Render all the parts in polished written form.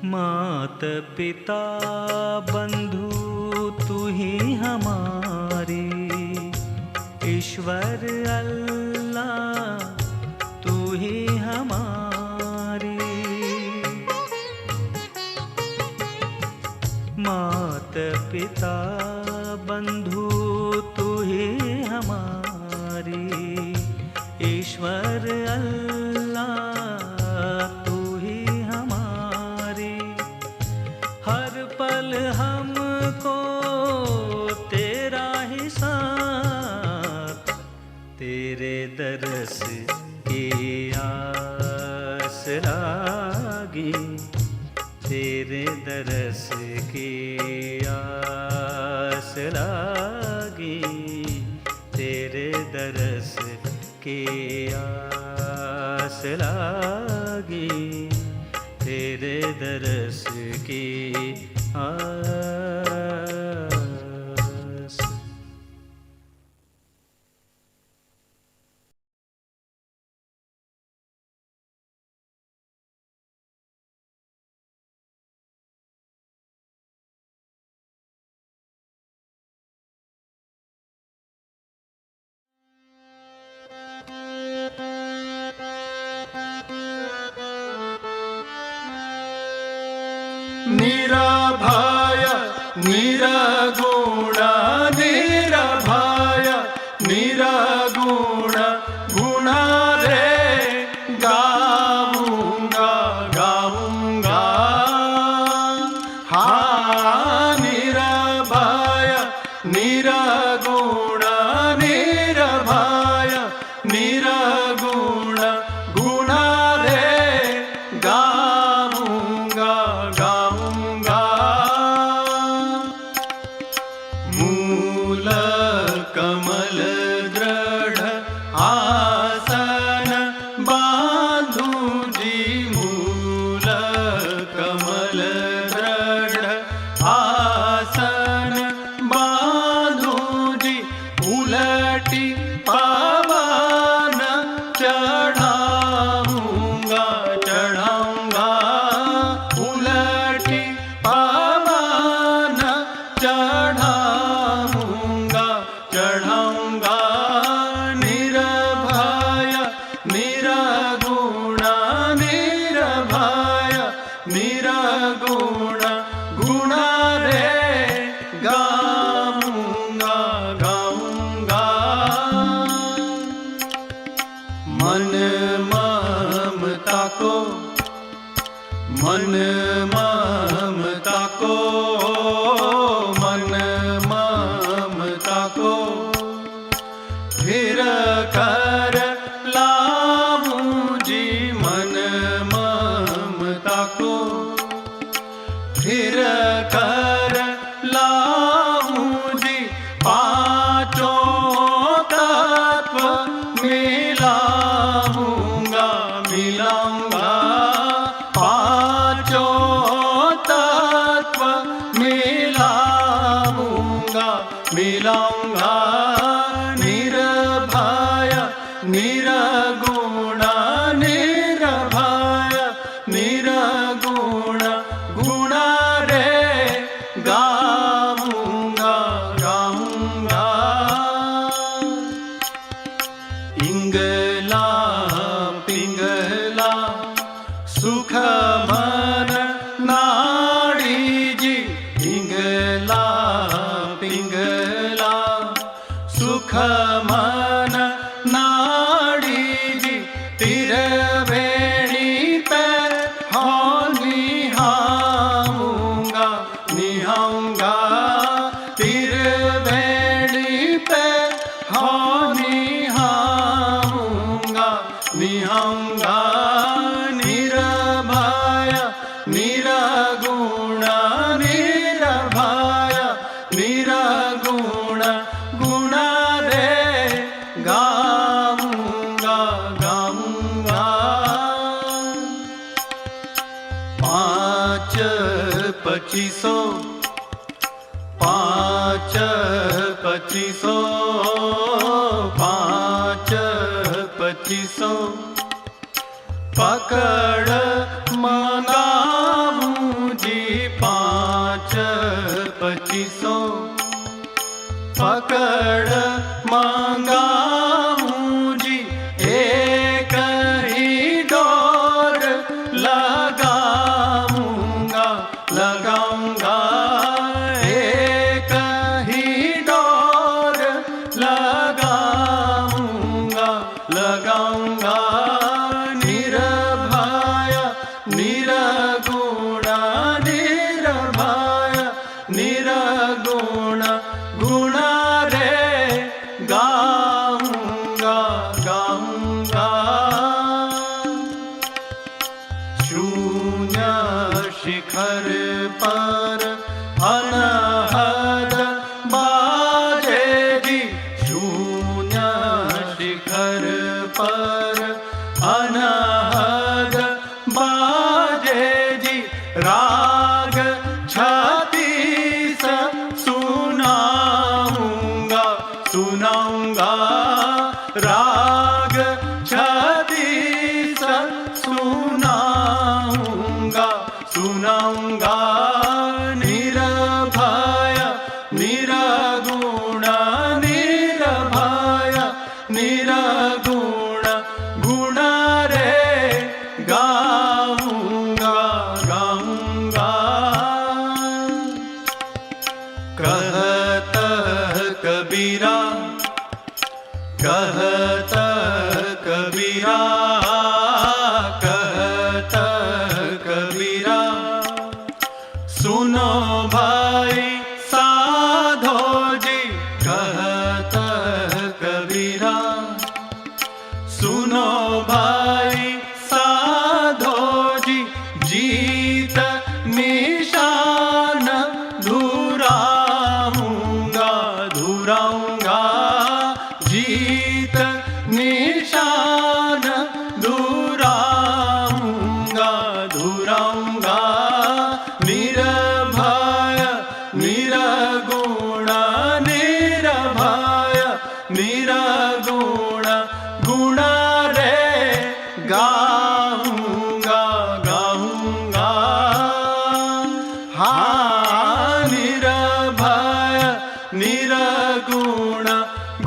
मात पिता बंधु तू ही हमारी, ईश्वर अल्लाह तू ही हमारी। मात पिता बंधु तू ही हमारी, ईश्वर अल्लाह तू ही हमारी। हर पल हमको तेरा ही साथ, तेरे दरस की आस लागी, तेरे दरस की आस लागी, तेरे दरस की आस लागी, तेरे दरस की आस। निराभाय निरगुण, निराभाय निरगुण, गुण रे गाऊंगा गाऊंगा। हाँ निराभाय निरगुण, निराभाय निरगुण, गुण रे गाऊंगा गाऊंगा। मूल कमल दृढ़ आसन बांधूजी, मूल कमल दृढ़ आसन बांधूजी, उलटी पावन चढ़ाऊंगा चढ़ाऊंगा, उलटी पावन चढ़ाऊंगा चढ़ाऊंगा। निरभय निरगुण, निरभय निरगुण, गुण रे गाऊंगा गाऊंगा। मन ममता को, मन ममता को, मन ममता को फिर कर लाऊं जी, मन ममता को फिर कर लाऊं जी। पांचों तत्व मिलाऊंगा मिलाऊंगा, पांचों तत्व मिलाऊंगा मिलाऊंगा। निरभय निरगुण, निरभय निरगुण, गुण रे गाऊंगा गाऊंगा। इंगला पिंगला सुख मन नाड़ी जी, इंगला पिंगला सुख मन नाड़ी जी। तिरवेणी पे हो निहाऊंगा निहाऊंगा, तिरवेणी पे हो निहाऊंगा निहाऊंगा। निरभय निरगुण, निरभय निरगुण, गुण रे गाऊंगा गाऊंगा। पाँच पचीसों, पाँच पचीसों, पाँच पचीसों पकड़ मनाऊं लगाऊंगा लगाऊंगा एक ही डोर लगाऊंगा लगाऊंगा निर्भय निर्गुण निर्भय निर्गुण गुण रे गाऊंगा गाऊंगा शून्य शिखर पर अनहद बाजेगी शून्य शिखर पर अनहद बाजेगी राग छत्तीस सुनाऊंगा सुनाऊंगा राग छत्तीस सुनाऊंगा सुनाऊंगा निर्भय निर्गुण निर्भय निर्गुण गुण रे गाऊंगा गाऊंगा कहत कबीरा कहत कबीरा कहत कबीरा सुनो भाई साधो जी कहत कबीरा सुनो भाई साधो जी जीत निशान धुराऊंगा धुराऊंगा जीत निशान धुराऊंगा धुराऊंगा निर्भय निर्गुण निर्भय निर्गुण गुण रे गाऊंगा गाऊंगा हाँ निर्भय निर्गुण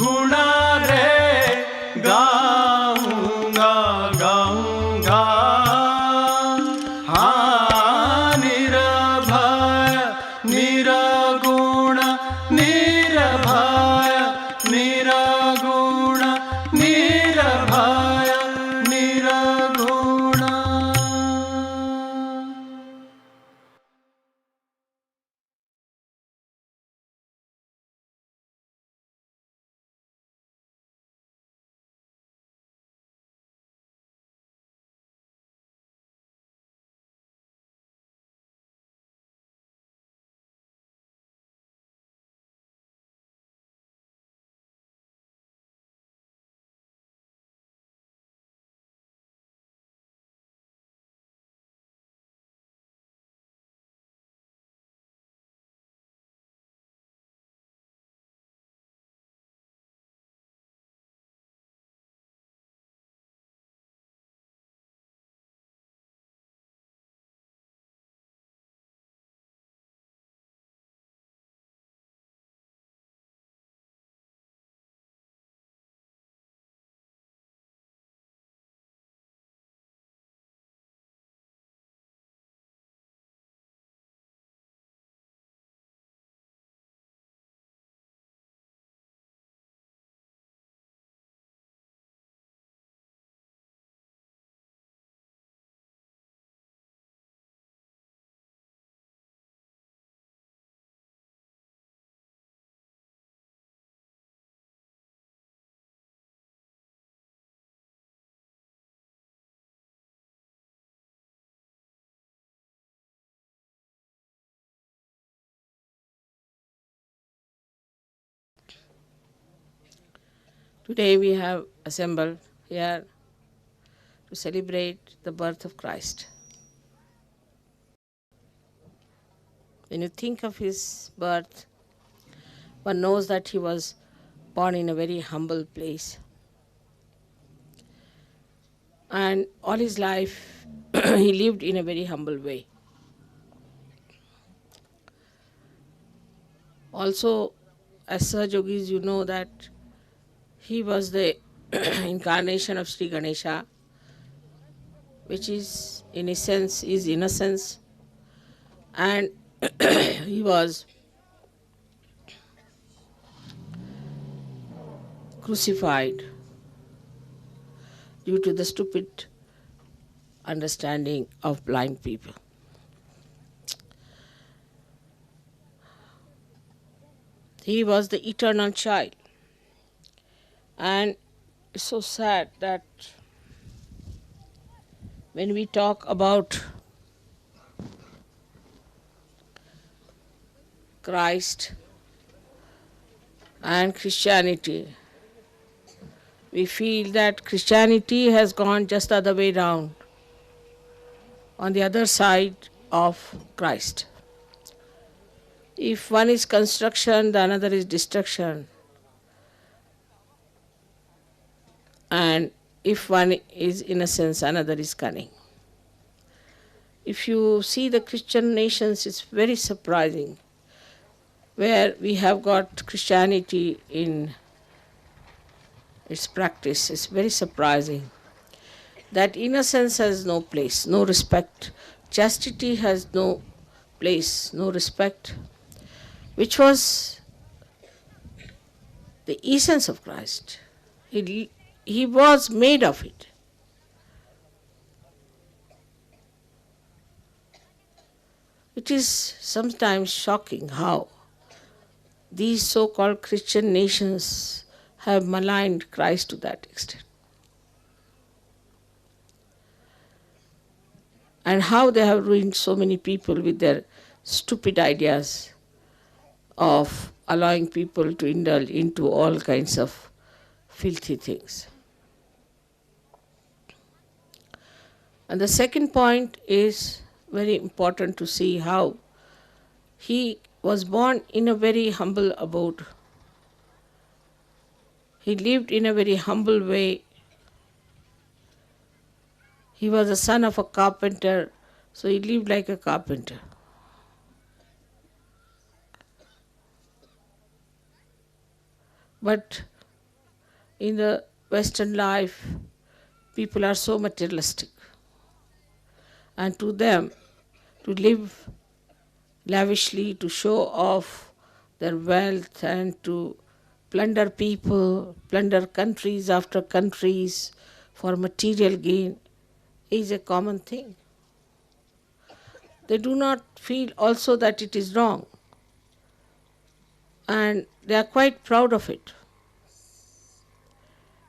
गुण रे गाऊंगा गाऊंगा हाँ निर्भय निर्गुण निर्भय निर्गुण निर्भय निर्गुण Today we have assembled here to celebrate the birth of Christ. When you think of his birth, one knows that he was born in a very humble place. And all his life he lived in a very humble way. Also, as Sir Yogis, you know that he was the incarnation of Sri Ganesha, which is in essence is innocence, and he was crucified due to the stupid understanding of blind people. He was the eternal child. And it's so sad that when we talk about Christ and Christianity, we feel that Christianity has gone just the other way round, on the other side of Christ. If one is construction, the another is destruction. And if one is innocence, another is cunning. If you see the Christian nations, it's very surprising, where we have got Christianity in its practice. It's very surprising that innocence has no place, no respect. Chastity has no place, no respect, which was the essence of Christ. He was made of it. It is sometimes shocking how these so-called Christian nations have maligned Christ to that extent. And how they have ruined so many people with their stupid ideas of allowing people to indulge into all kinds of filthy things. And the second point is very important to see how he was born in a very humble abode. He lived in a very humble way. He was the son of a carpenter, so he lived like a carpenter. But in the Western life, people are so materialistic. And to them, to live lavishly, to show off their wealth and to plunder people, plunder countries after countries for material gain is a common thing. They do not feel also that it is wrong, and they are quite proud of it.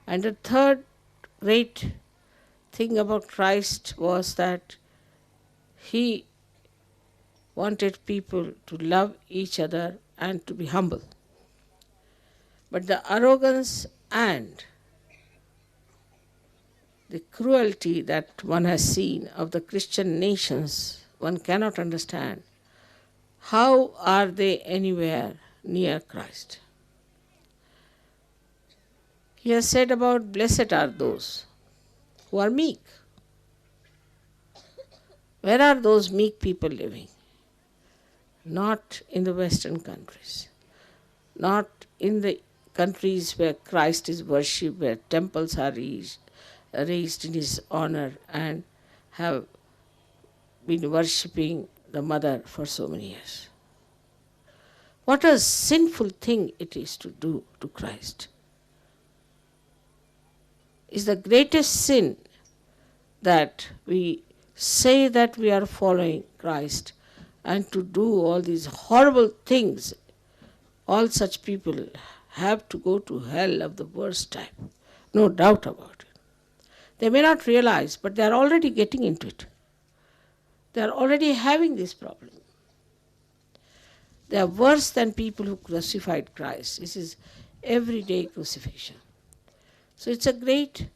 And the third great thing about Christ was that he wanted people to love each other and to be humble. But the arrogance and the cruelty that one has seen of the Christian nations, one cannot understand. How are they anywhere near Christ? He has said about blessed are those who are meek. Where are those meek people living? Not in the Western countries, not in the countries where Christ is worshipped, where temples are raised in his honor and have been worshipping the Mother for so many years. What a sinful thing it is to do to Christ. It's the greatest sin that we say that we are following Christ and to do all these horrible things. All such people have to go to hell of the worst type. No doubt about it. They may not realize, but they are already getting into it. They are already having this problem. They are worse than people who crucified Christ. This is everyday crucifixion. So it's a great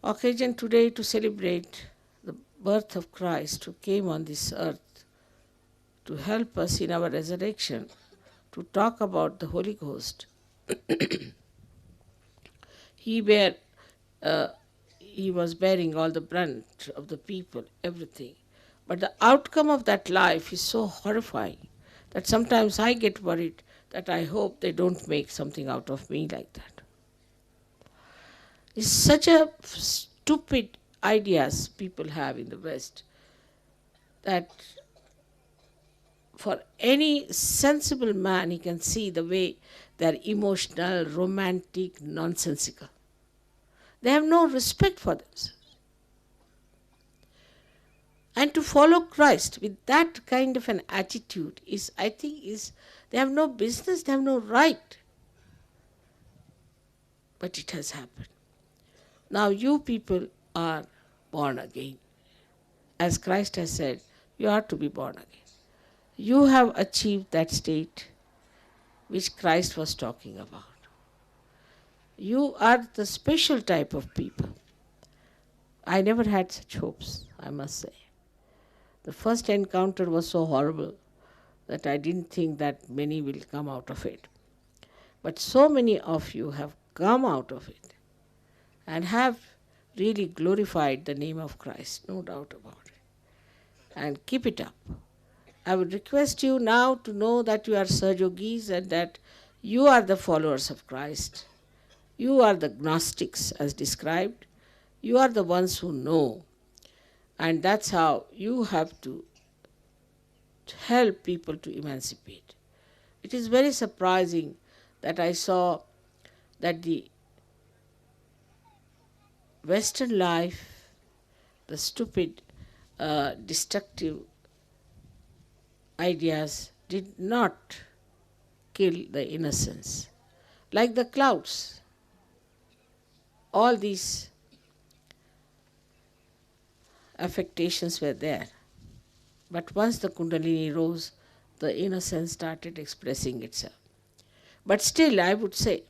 occasion today to celebrate the birth of Christ, who came on this earth to help us in our resurrection, to talk about the Holy Ghost. He was bearing all the brunt of the people, everything. But the outcome of that life is so horrifying that sometimes I get worried that I hope they don't make something out of me like that. It's such a stupid ideas people have in the West, that for any sensible man, he can see the way they're emotional, romantic, nonsensical. They have no respect for themselves. And to follow Christ with that kind of an attitude is, I think, they have no business, they have no right. But it has happened. Now you people are born again. As Christ has said, you are to be born again. You have achieved that state which Christ was talking about. You are the special type of people. I never had such hopes, I must say. The first encounter was so horrible that I didn't think that many will come out of it. But so many of you have come out of it and have really glorified the name of Christ, no doubt about it. And keep it up. I would request you now to know that you are Sahajogis and that you are the followers of Christ. You are the Gnostics as described. You are the ones who know. And that's how you have to help people to emancipate. It is very surprising that I saw that the Western life, the stupid, destructive ideas did not kill the innocence. Like the clouds, all these affectations were there. But once the Kundalini rose, the innocence started expressing itself. But still, I would say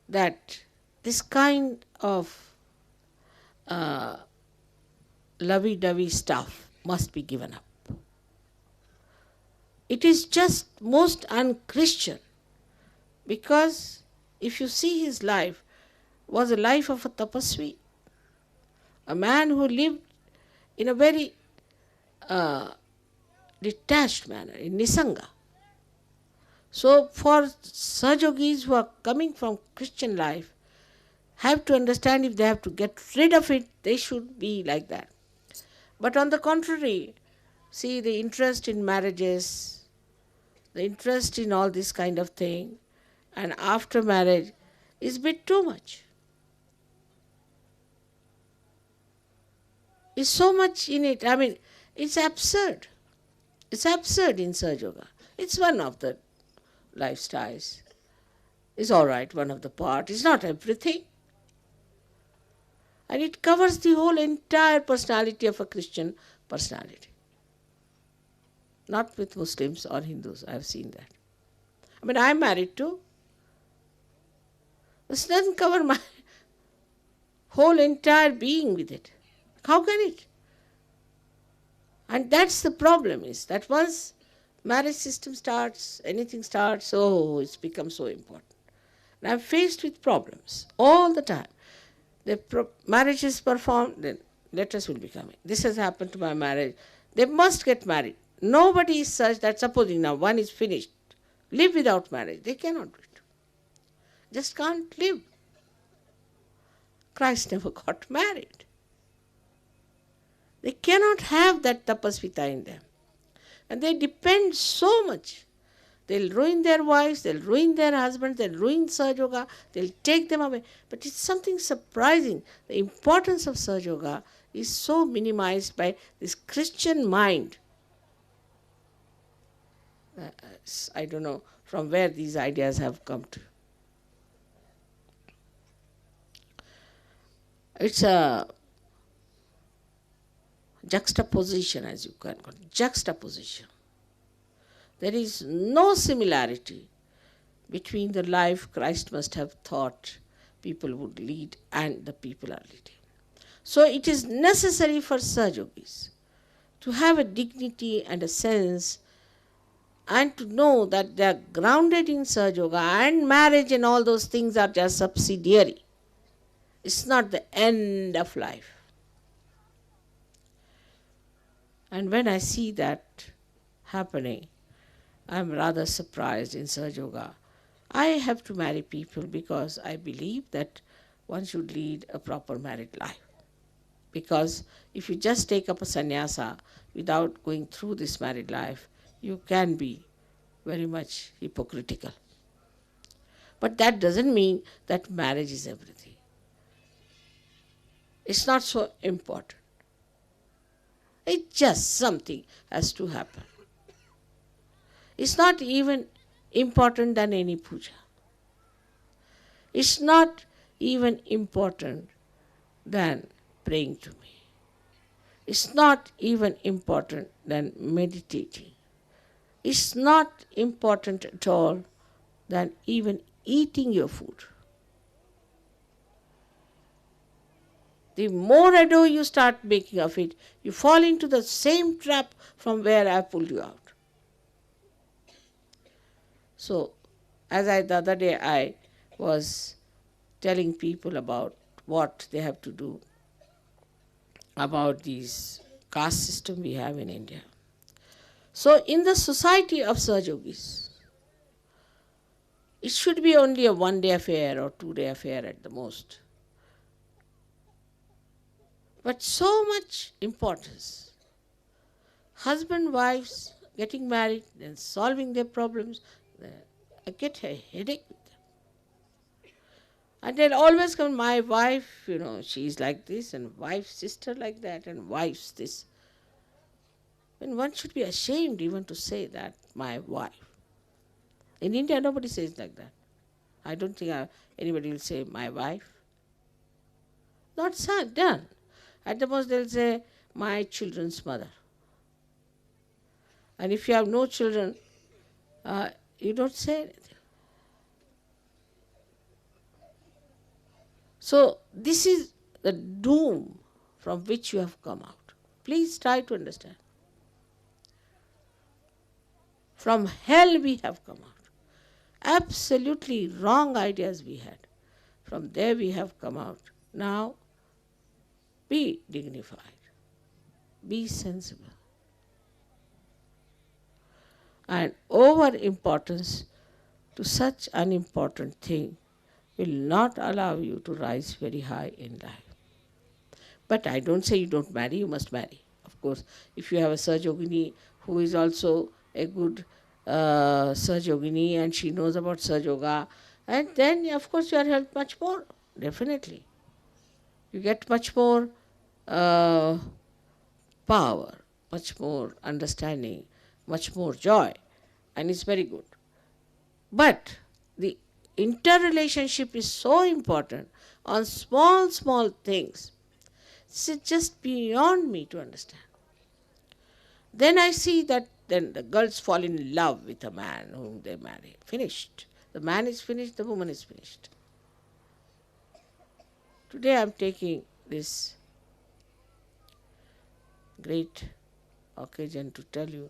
that this kind of lovey-dovey stuff must be given up. It is just most un-Christian, because if you see his life, was a life of a tapasvi, a man who lived in a very detached manner, in Nisanga. So for Sahajogis who are coming from Christian life, have to understand if they have to get rid of it, they should be like that. But on the contrary, see, the interest in marriages, the interest in all this kind of thing, and after marriage is a bit too much. Is so much in it. I mean, it's absurd. It's absurd in Sahaja Yoga. It's one of the lifestyles. It's all right, one of the part. It's not everything. And it covers the whole entire personality of a Christian personality. Not with Muslims or Hindus, I have seen that. I mean, I'm married too. This doesn't cover my whole entire being with it. How can it? And that's the problem, is that once marriage system starts, anything starts, oh, it's become so important. And I'm faced with problems all the time. The marriage is performed, then letters will be coming. This has happened to my marriage. They must get married. Nobody is such that supposing now one is finished, live without marriage. They cannot do it. Just can't live. Christ never got married. They cannot have that tapasvita in them. And they depend so much. They'll ruin their wives, they'll ruin their husbands, they'll ruin Sahaja Yoga, they'll take them away. But it's something surprising. The importance of Sahaja Yoga is so minimized by this Christian mind. I don't know from where these ideas have come to. It's a juxtaposition, as you can call it, juxtaposition. There is no similarity between the life Christ must have thought people would lead and the people are leading. So it is necessary for Sahajogis to have a dignity and a sense and to know that they are grounded in Sahaja Yoga, and marriage and all those things are just subsidiary. It's not the end of life. And when I see that happening, I'm rather surprised in Sahaja Yoga. I have to marry people because I believe that one should lead a proper married life. Because if you just take up a sannyasa without going through this married life, you can be very much hypocritical. But that doesn't mean that marriage is everything. It's not so important. It's just something has to happen. It's not even important than any puja. It's not even important than praying to me. It's not even important than meditating. It's not important at all than even eating your food. The more ado you start making of it, you fall into the same trap from where I pulled you out. So, the other day I was telling people about what they have to do about these caste system we have in India. So, in the society of Sahajogis, it should be only a 1-day affair or 2-day affair at the most. But so much importance. Husband, wives getting married, then solving their problems. I get a headache with them. And they'll always come, my wife, she's like this, and wife's sister like that, and wife's this. And one should be ashamed even to say that, my wife. In India, nobody says like that. I don't think anybody will say, my wife. Not done. At the most, they'll say, my children's mother. And if you have no children, you don't say anything. So, this is the doom from which you have come out. Please try to understand. From hell we have come out. Absolutely wrong ideas we had. From there we have come out. Now, be dignified. Be sensible. And over-importance to such unimportant thing will not allow you to rise very high in life. But I don't say you don't marry, you must marry. Of course, if you have a Sahajogini who is also a good Sahajogini and she knows about Sahajoga, and then of course you are helped much more, definitely. You get much more power, much more understanding, much more joy, and it's very good. But the interrelationship is so important on small, small things. It's just beyond me to understand. Then I see that then the girls fall in love with a man whom they marry. Finished. The man is finished, the woman is finished. Today I am taking this great occasion to tell you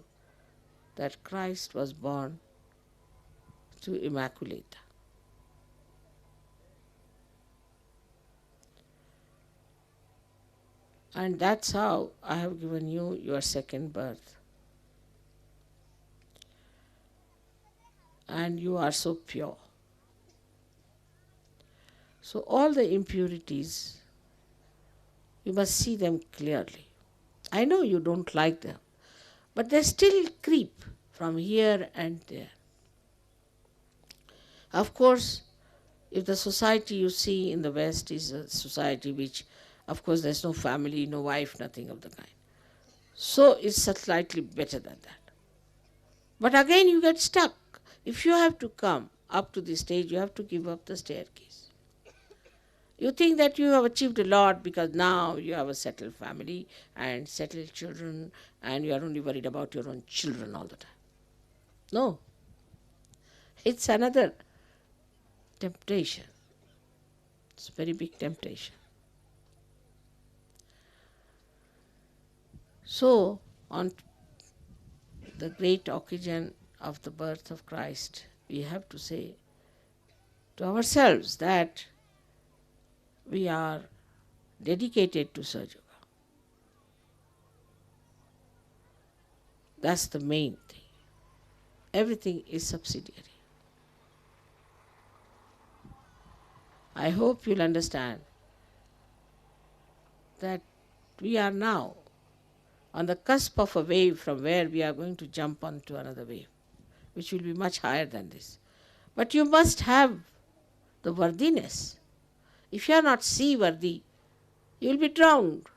that Christ was born to Immaculata. And that's how I have given you your second birth. And you are so pure. So all the impurities, you must see them clearly. I know you don't like them, but they still creep from here and there. Of course, if the society you see in the West is a society which, of course, there's no family, no wife, nothing of the kind. So it's slightly better than that. But again, you get stuck. If you have to come up to this stage, you have to give up the staircase. You think that you have achieved a lot because now you have a settled family and settled children and you are only worried about your own children all the time. No. It's another temptation. It's a very big temptation. So, on the great occasion of the birth of Christ, we have to say to ourselves that we are dedicated to Sahajoga. That's the main thing. Everything is subsidiary. I hope you'll understand that we are now on the cusp of a wave from where we are going to jump onto another wave, which will be much higher than this. But you must have the worthiness. If you are not seaworthy, you will be drowned.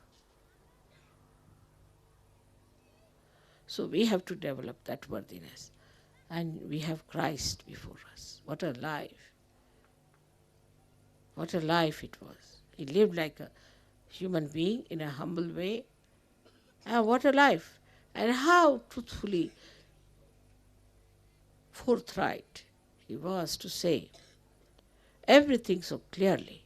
So we have to develop that worthiness. And we have Christ before us. What a life. What a life it was. He lived like a human being in a humble way. And what a life. And how truthfully forthright he was to say everything so clearly.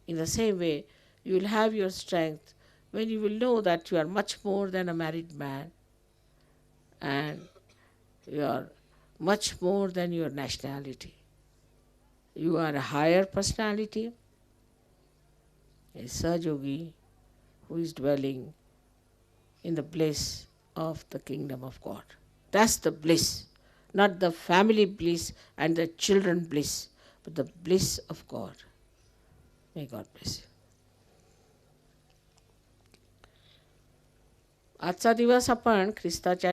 In the same way, you will have your strength when you will know that you are much more than a married man and you are much more than your nationality. You are a higher personality, a Sahajogi who is dwelling in the bliss of the kingdom of God. That's the bliss, not the family bliss and the children bliss, but the bliss of God. May God bless you. आजचा दिवस आपण ख्रिस्ताच्या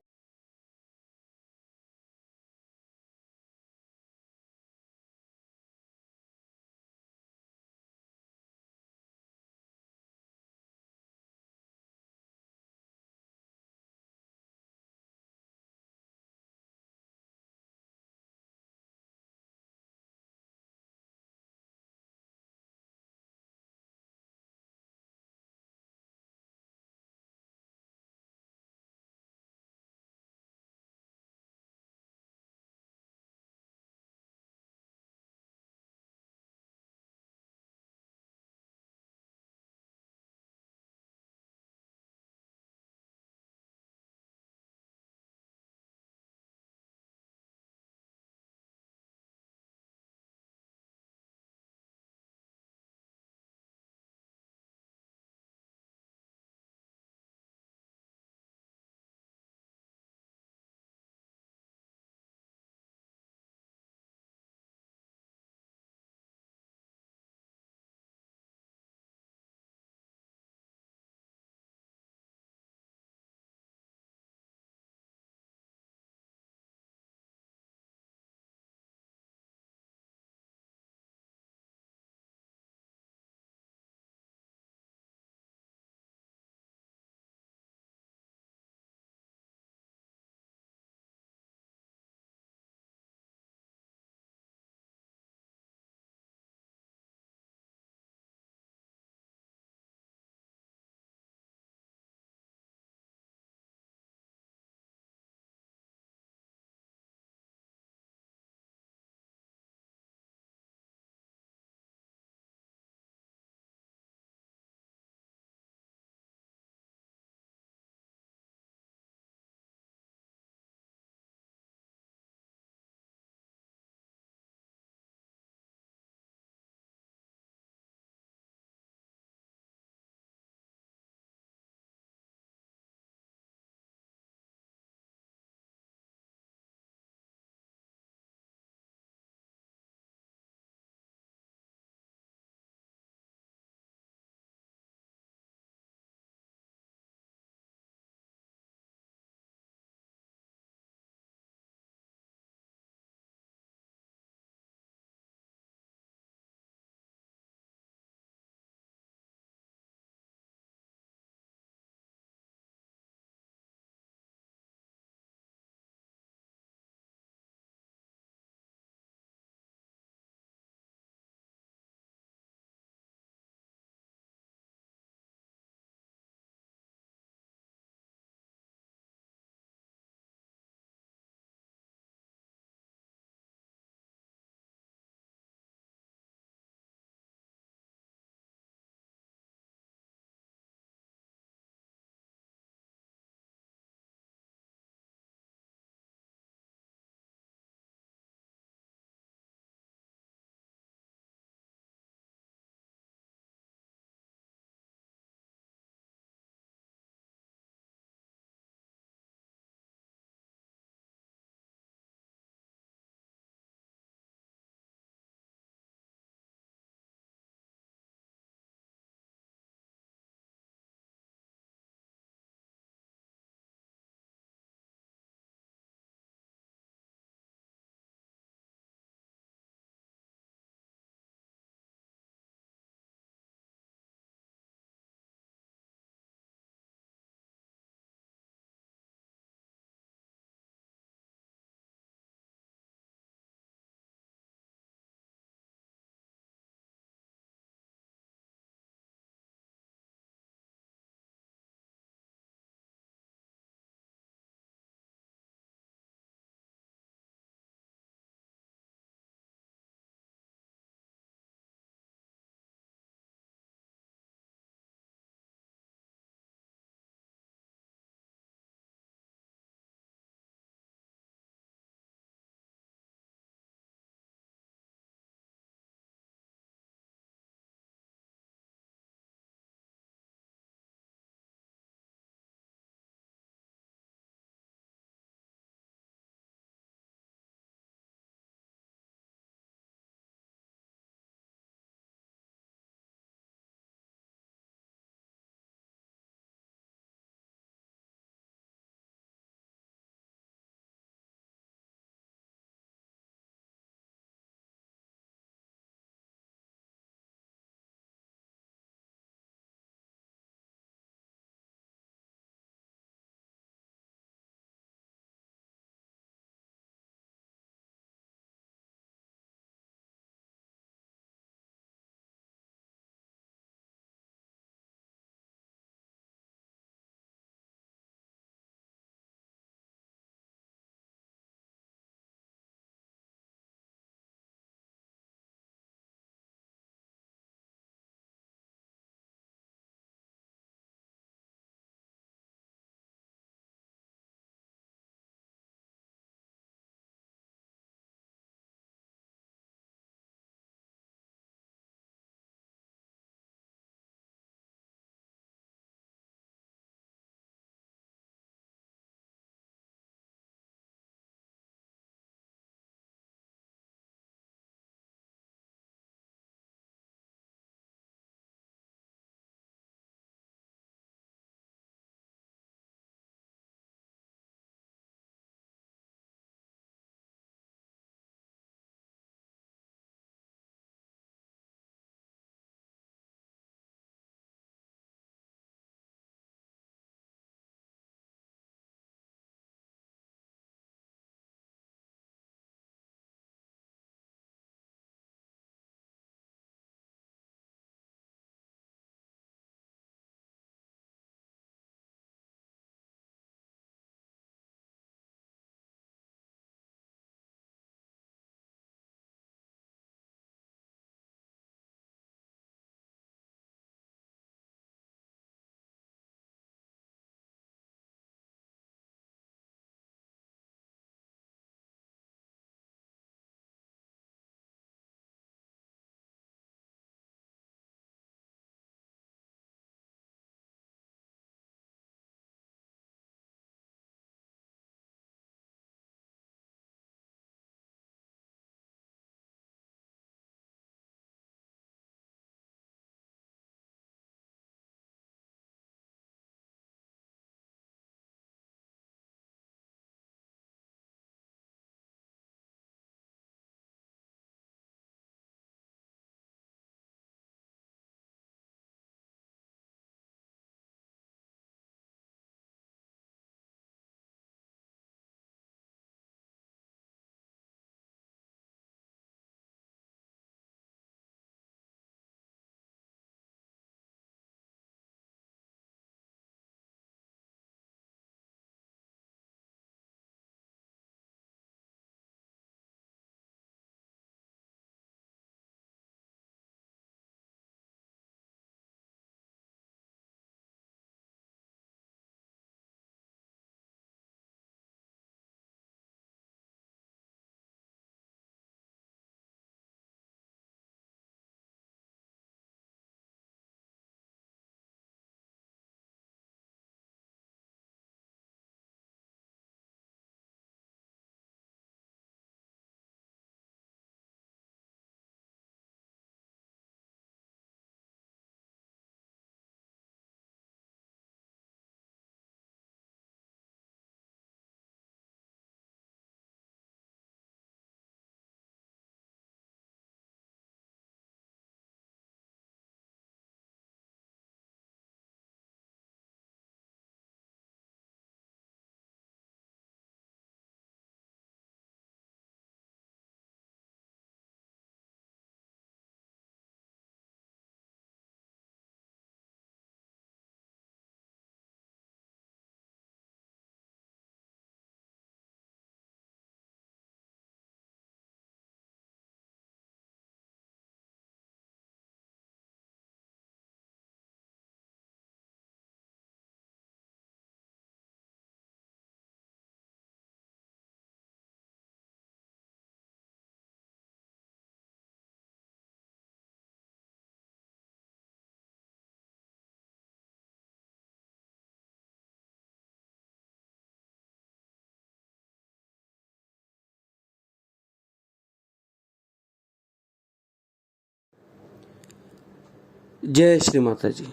जय श्री माता जी।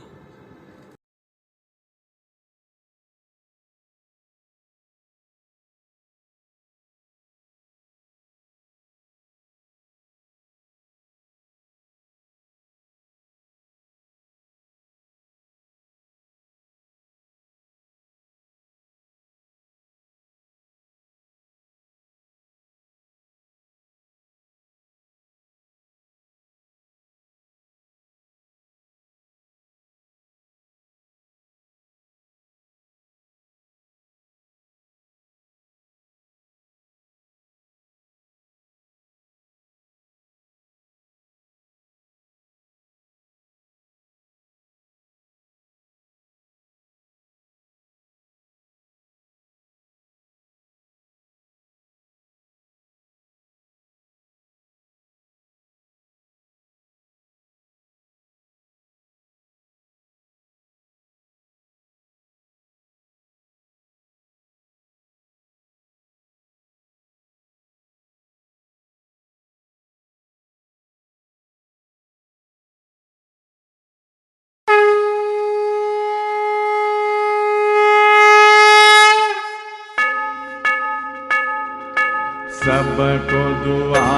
सबको दुआ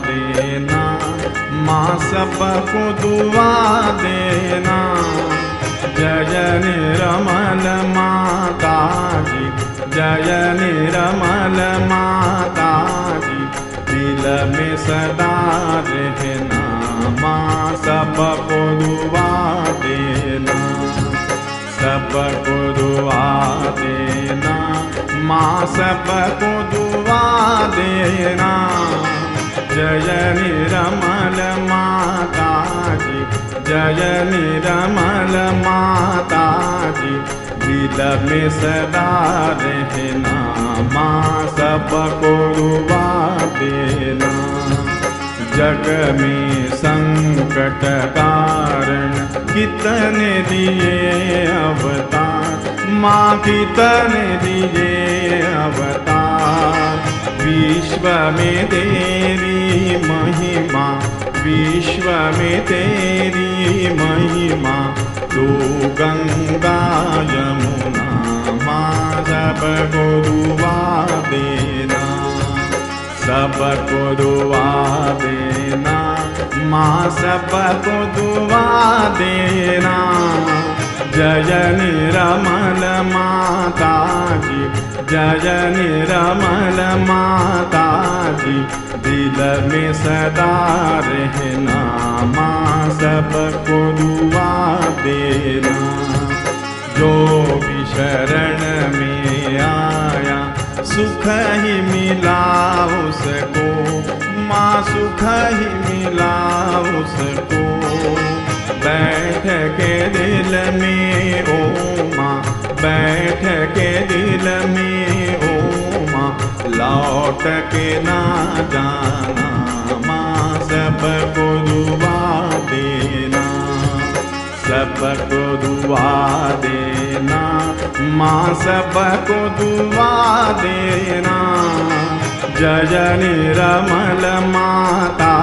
देना माँ, सबको दुआ देना। जय निर्मल माता जी, जय निर्मल माता जी। दिल में सदा रहना माँ, सबको दुआ देना, सबको दुआ देना माँ, सबको दुआ देना। जय निर्मल माता जी, जय निर्मल माता जी। दिल में सदा रहना माँ, सबको दुआ देना। जग में संकट कारण कितने दिए अवतार माँ, कितने दिए अवतार। विश्व में तेरी महिमा, विश्व में तेरी महिमा। तू गंगा यमुना माँ, सबको दुआ देना, सबको दुआ देना माँ, सबको दुआ देना। जय निर्मल माता जी, जय निर्मल माता जी। दिल में सदा रहना माँ, सबको दुआ देना। जो भी शरण में आया सुख ही मिला उसको माँ, सुख ही मिला उसको। बैठ के दिल में ओ माँ, बैठ के दिल में ओ माँ। लौट के ना जाना माँ, सबको दुआ देना, सबको दुआ देना माँ, सबको दुआ देना। जय निर्मल माता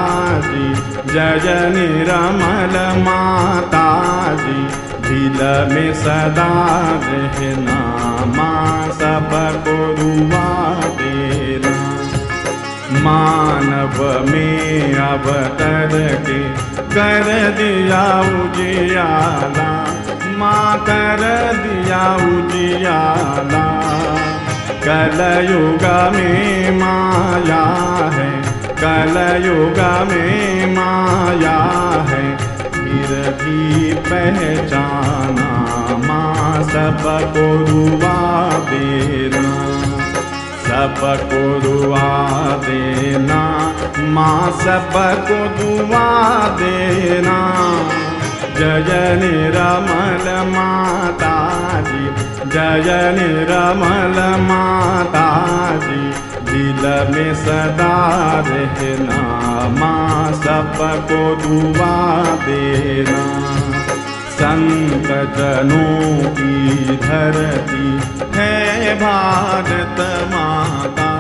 जी, जय निर्मल माता जी। दिल में सदा रहना माँ, सबको दुआ देना। मानव में अवतर के कर दिया उजियाला माँ, कर दिया उजियाला। कलयुग में माया है, कलयुग में माया है। फिर भी पहचाना माँ, सबको दुआ देना, सबको दुआ देना माँ, सबको दुआ देना। जय निर्मल माता जी, जय निर्मल माता जी। दिल में सदा रहना माँ, सबको दुआ देना। संत जनों की धरती है भारत माता,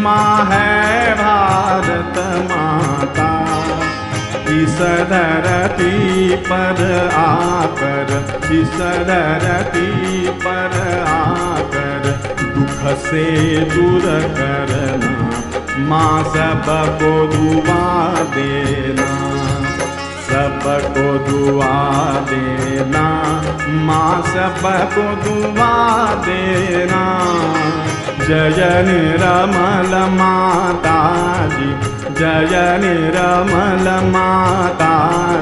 माँ है भारत माता। इस धरती पर आकर, इस धरती पर आकर दुख से दूर करना, माँ सबको दुआ देना, सबको दुआ देना, माँ सबको दुआ देना। जय निर्मल माता जी, जय निर्मल माता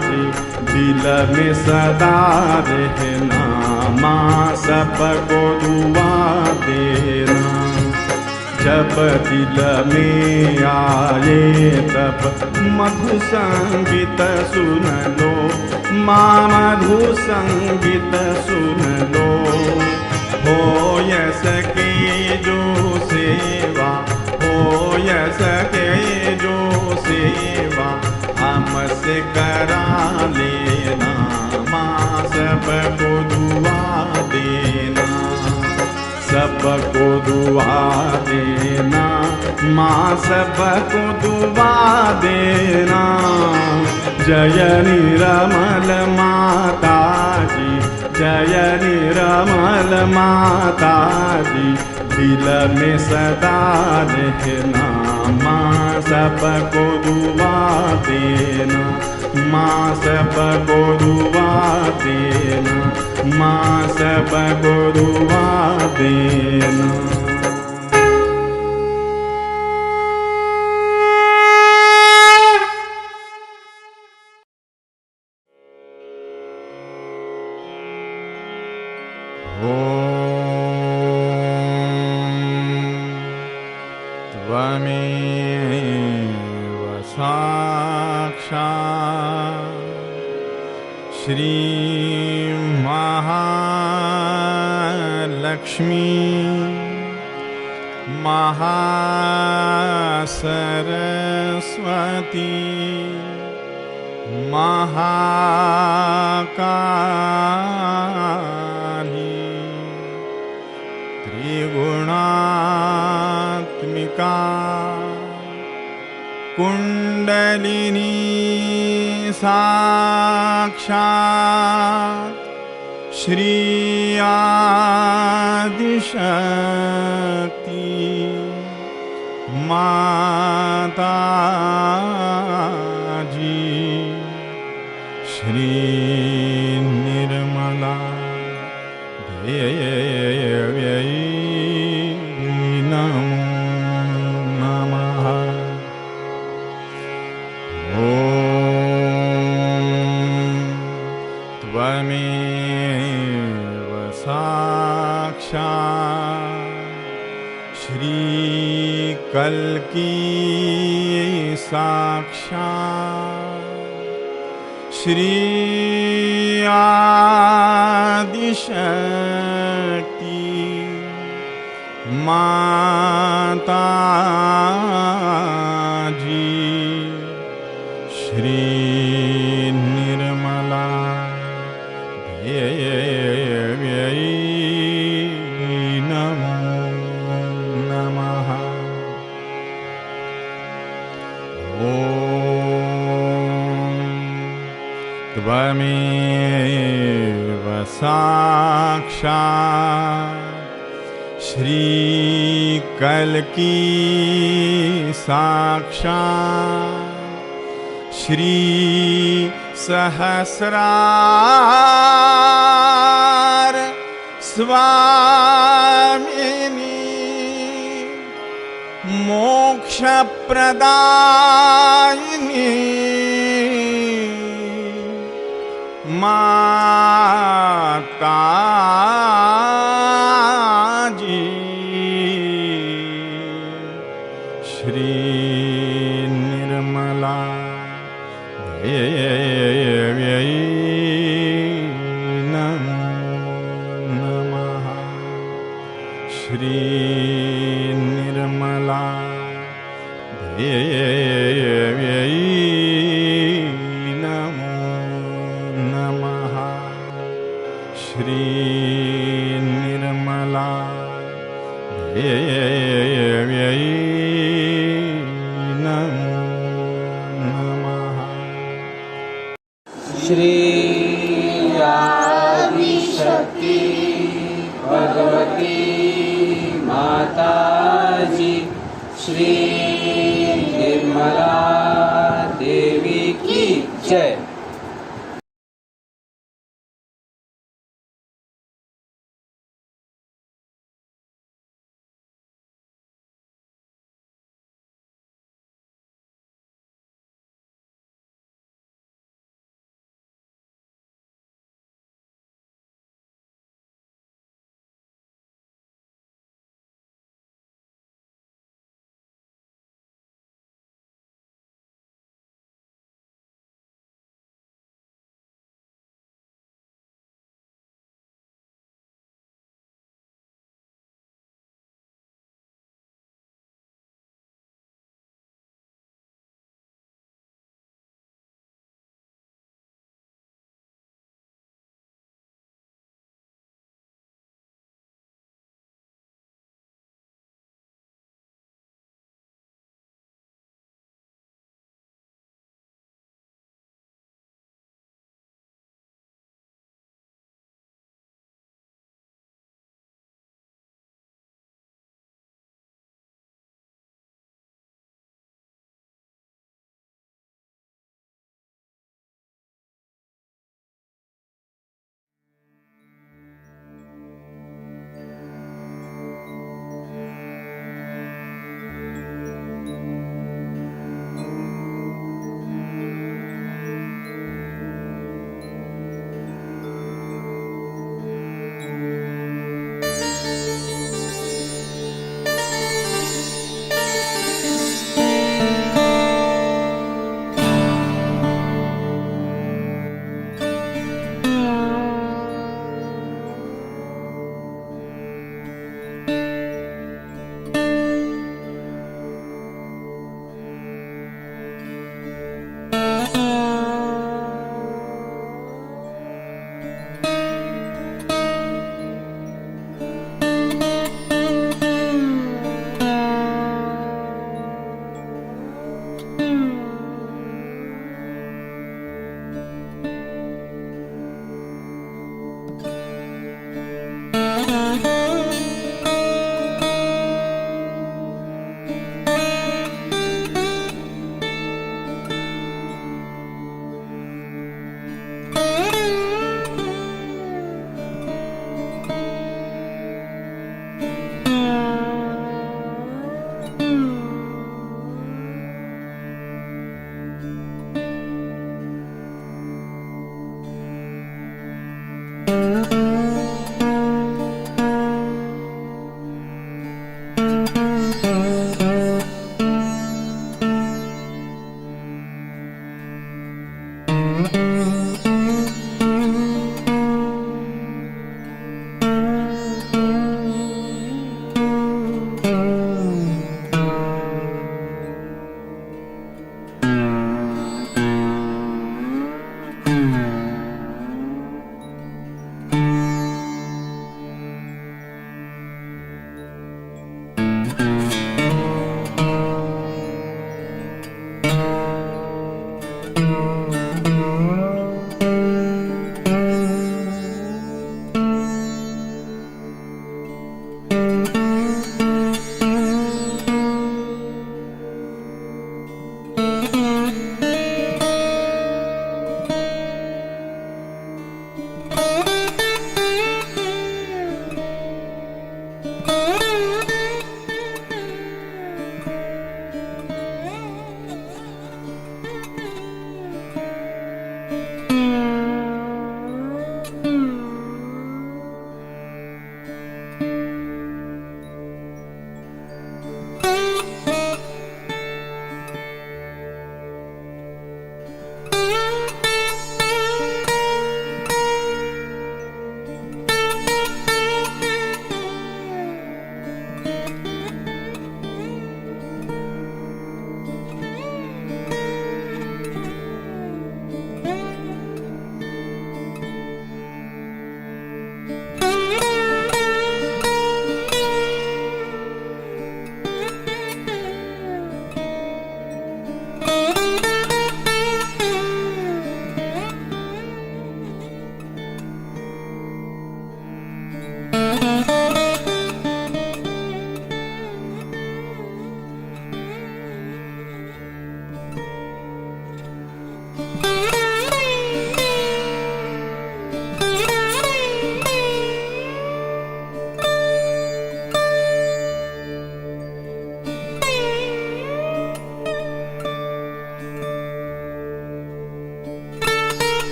जी, दिल में सदा रहना, माँ सबको दुआ देना। जब दिल में आए तब मधु संगीत सुन लो, माँ मधु संगीत सुन लो। हो सके जो सेवा, हो सके जो सेवा हमसे करा लेना, माँ सबको दुआ देना, सबको दुआ देना, माँ सबको दुआ देना। जय निर्मल माता जी, जय निर्मल माता जी, दिल में सदा रहना, माँ सबको दुआ देना, माँ सबको दुआ देना, माँ सबको दुआ देना। त्वमेव साक्षात् श्री महालक्ष्मी महासरस्वती महाकाली त्रिगुणात्मिका कुंडलिनी साक्षात् श्री आदिशक्ति माता जी, श्री निर्मला देव्यै नमो नमः। त्वमेव साक्षात् श्री कल्की साक्षात् श्री आदिशक्ति माता जी, श्री निर्मला देव्यै नमो नमः। त्वमेव साक्षात् श्री कल्की साक्षात् श्री सहस्रार स्वामिनी मोक्ष प्रदायिनी माता जी, श्री निर्मला देव्यै नमो नमः। श्री निर्मला देव्यै नमो नमः। श्री निर्मला देव्यै नमो नमः। माता जी, श्री निर्मला देवी की जय।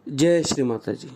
जय श्री माता जी.